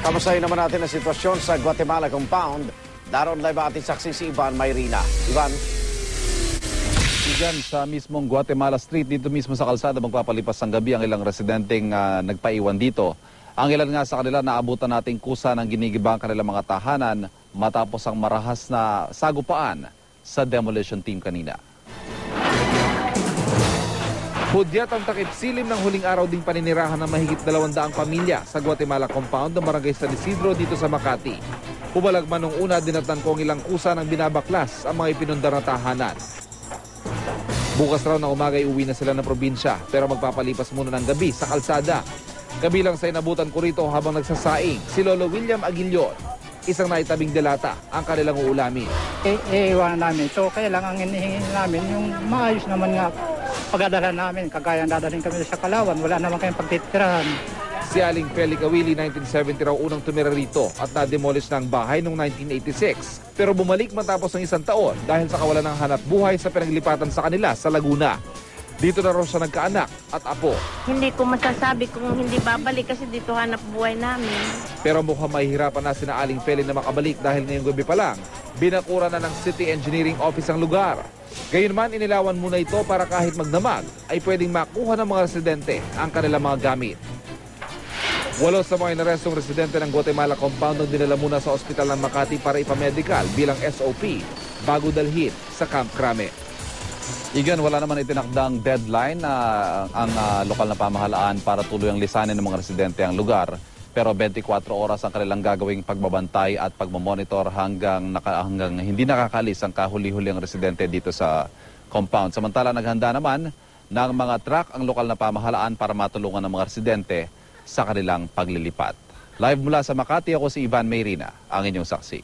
Kamustahin naman natin ang sitwasyon sa Guatemala compound. Daron live ang ating saksi si Ivan Mayrina. Ivan. Diyan sa mismong Guatemala Street, dito mismo sa kalsada, magpapalipas ng gabi ang ilang residenteng nagpaiwan dito. Ang ilan nga sa kanila naabutan nating kusa ng ginigibang kanilang mga tahanan matapos ang marahas na sagupaan sa demolition team kanina. Hudyat ang takip silim ng huling araw ding paninirahan ng mahigit 200 pamilya sa Guatemala compound ng barangay San Isidro dito sa Makati. Hubalag man nung una, dinatan ko ang ilang kusa ng binabaklas ang mga ipinundar na tahanan. Bukas raw na umaga uwi na sila ng probinsya pero magpapalipas muna ng gabi sa kalsada. Kabilang sa inabutan ko rito habang nagsasaing si Lolo William Aguilion. Isang naitabing delata ang kanilang uulamin. Iiwanan namin. So kaya lang ang hinihingi namin yung maayos naman nga pagdadala namin. Kagaya dadalhin kami sa Kalawan. Wala naman kayong pagtitirahan. Si Aling Feli Kawili, 1970 raw unang tumira rito at na-demolish ng bahay noong 1986. Pero bumalik matapos ng isang taon dahil sa kawalan ng hanap buhay sa pinaglipatan sa kanila sa Laguna. Dito na raw siya nagkaanak at apo. Hindi ko masasabi kung hindi babalik kasi dito hanap buhay namin. Pero mukhang mahihirapan na sina Aling Feli na makabalik dahil ngayong gabi pa lang, binakura na ng City Engineering Office ang lugar. Gayunman, inilawan muna ito para kahit magdamag ay pwedeng makuha ng mga residente ang kanilang mga gamit. 8 sa mga inarestong residente ng Guatemala compound ang dinala muna sa ospital ng Makati para ipamedical bilang SOP bago dalhin sa Camp Crame. Igan, wala naman itinakdang deadline na ang lokal na pamahalaan para tuluyang lisanin ng mga residente ang lugar. Pero 24 oras ang kanilang gagawing pagbabantay at pagmamonitor hanggang hindi nakakalis ang kahuli-huli ang residente dito sa compound. Samantala, naghanda naman ng mga truck ang lokal na pamahalaan para matulungan ng mga residente sa kanilang paglilipat. Live mula sa Makati, ako si Ivan Mayrina, ang inyong saksi.